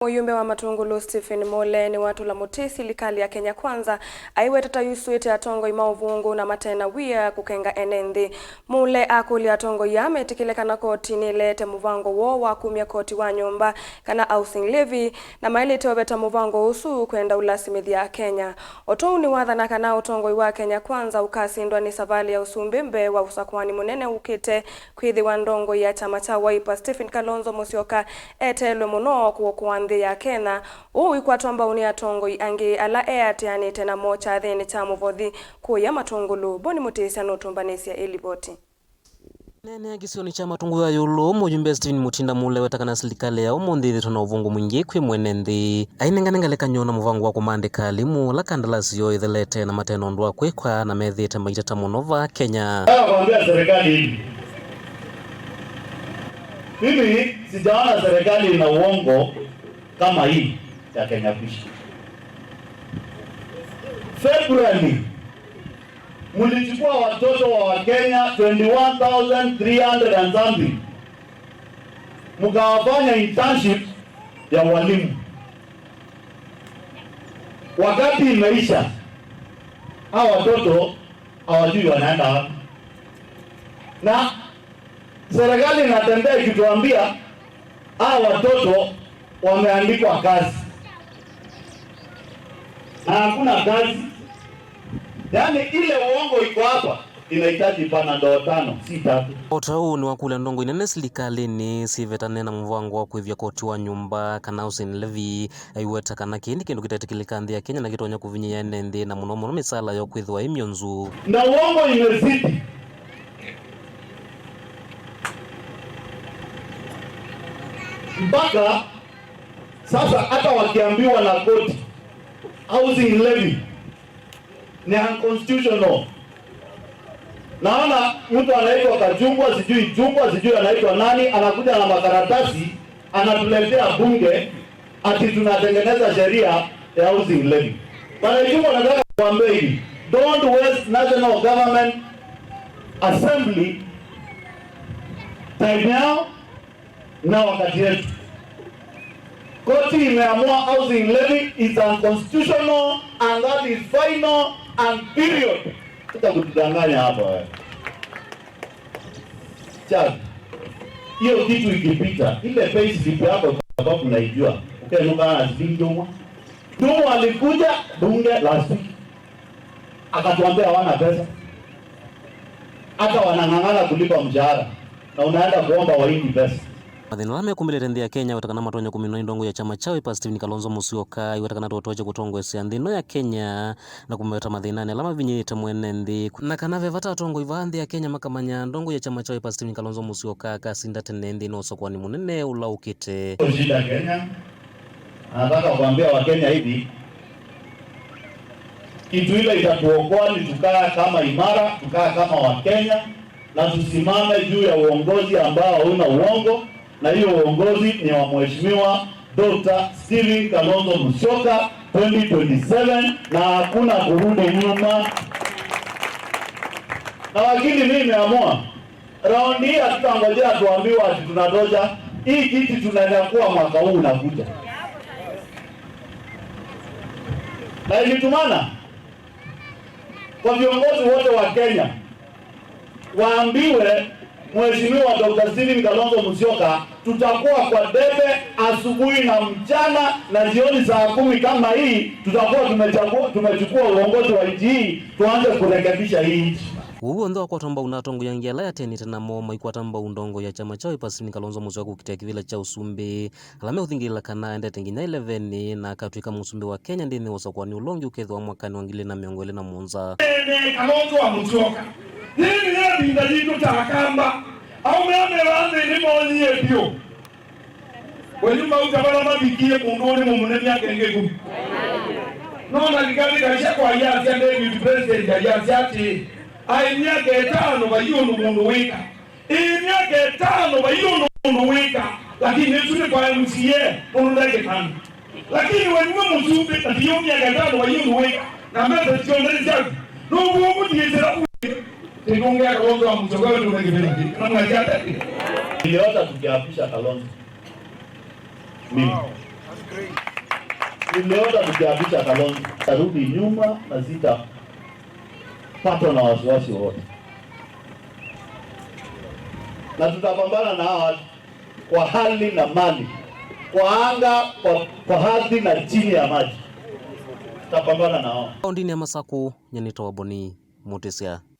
Muyumbe wa Matungulu Stephen Mule niwatula muti Silikali ya Kenya kwanza aiweta Yusuite atongoi Uvungu na matena wia kukenga enenthi. Mule akuli atongoi ametikilekana koti nilete muvango wo wa kumya koti wa nyumba kana housing levy na mailete wabeta muvango usu kwenda ulasimithi ya Kenya. Otou ni wathana kana utongoi wa Kenya kwanza ukasindwa ni savali ya usumbi mbee wa usakuani munene ukite kwithiwa Ndongoi ya kyama cha Wiper Stephen Kalonzo Musyoka etelwe muno kuokwanthi ya Kenya ikwatwamba uni atongoi angi ala atiani tena mocha thini cha muvothi kuya Matungulu boni mutisia notumbanesia eliboti nene gisioni cha Matungulu ya yulu Muyumbe Stephen Mule wetakana Silikali ya umundi tuna uvungu mwingi kwi mwenenthi ainenganengaleka nyona muvangu wa kumandika limu la kandalasi yo ithelete na matena ondwa kwekwa na methite maitata munova Kenya. Kuambia serikali hivi, mimi sijaona serikali ina uongo kama hii ya Kenya Fish. February mulichukua watoto wa Wakenya 21,300 and something mukawafanya internship ya walimu. Wakati imeisha, hao watoto hawajui wanaenda wapi, na serikali inatembea ikituambia hao watoto wameandikwa kazi na hakuna kazi. Yaani ile uongo iko hapa inahitaji panado 5 si 3. Otau ni wakula Ndongoi nene Silikali ni sivetane na mvango wa kuivya koti wa nyumba kana housing levy aiweta kana kindi kindu kitatikilika nthi ya Kenya na kitonya kuvinya ya enenthi na muno misala yo kwithiwa imyonzu na uongo imezidi. Mpaka sasa hata wakiambiwa na koti housing levy ni unconstitutional. Naona mtu anaitwa Kajungwa, sijui anaitwa nani, anakuja na makaratasi anatuletea bunge ati tunatengeneza sheria ya housing levy. Bwana Jungwa, nataka kuambia hivi, don't waste national government assembly time yao na wakati yetu. Koti imeamua housing levy is unconstitutional and that is final and period. Tuta kutudanganya hapa wewe. Chad. Hiyo kitu ikipita, ile pay slip yako sababu unaijua. Ukenuka na Ndongoi. Ndongoi alikuja bunge last week. Akatuambia hawana pesa. Hata wanang'ang'ana kulipa mshahara. Na unaenda kuomba waindi pesa. Mathina lame kumilete nthi ya Kenya wetakana matonya kumino Ndongoi ya chama cha Wiper Stephen Kalonzo Musyoka wetakana totoje kutongoesya nthino ya Kenya na kumeta mathinani alama vinyite mwene nthi na kana vevata atongoi va nthi ya Kenya makamanya Ndongoi ya chama cha Wiper Stephen Kalonzo Musyoka kasinda tene nthi no usakuani munene ulaukite shida Kenya. Nataka kuambia Wakenya hivi, kitu ile itatuokoa ni tukaa kama imara, tukaa kama Wakenya na tusimame juu ya uongozi ambao hauna uongo. Na hiyo uongozi ni wa Mheshimiwa Dr. Stephen Kalonzo Musyoka 2027 na hakuna kurudi nyuma. Na wakili mimi nimeamua raundi hii hatutangojea tuambiwa ati tunatoja. Hii kiti tunanyakua mwaka huu unakuja. Na ilitumana kwa viongozi wote wa Kenya waambiwe Mheshimiwa Dr. Stephen Kalonzo Musyoka tutakuwa kwa debe asubuhi na mchana na jioni saa 10 kama hii tutakuwa tumechukua uongozi wa nchi hii, tuanze kurekebisha hii nchi. Uwo ndo akwatamba unatongo yangia la yateni tena moma ikwatamba Ndongoi ya chama cha Wiper Stephen Kalonzo Musyoka kukitia kivila cha usumbi alame uthingila kana ende tenginya 11 na akatwika musumbi wa Kenya ndini usakuani ulongi ukethwa mwakani wa 2017 Kalonzo wa Musyoka nini ya binda jitu takamba au meme wanze ni moni ebyo wenyuma utabala mabikie mundoni munene akengegu nona likali kaisha kwa yasi David president ya yasi ati ai miaka 5 bayunu mundu wika miaka 5 bayunu mundu wika lakini tuli kwa MCA mundu ndake tano lakini wewe mzumbe ati miaka 5 bayunu wika na mbele tukiondeni jaji no mungu ndiye Tingungia Kalonzo wa Musyoka wetu unakipenda. Kama hajata. Niliota tukiapisha Kalonzo. Mimi. niliona tukiapisha Kalonzo, tarudi nyuma na sitapatwa na wasiwasi wote, na tutapambana na hawa kwa hali na mali, kwa anga, kwa ardhi na chini ya maji. Tutapambana na hao. Kaundini ya Masaku, Nyanito wa Boni, Mutisya.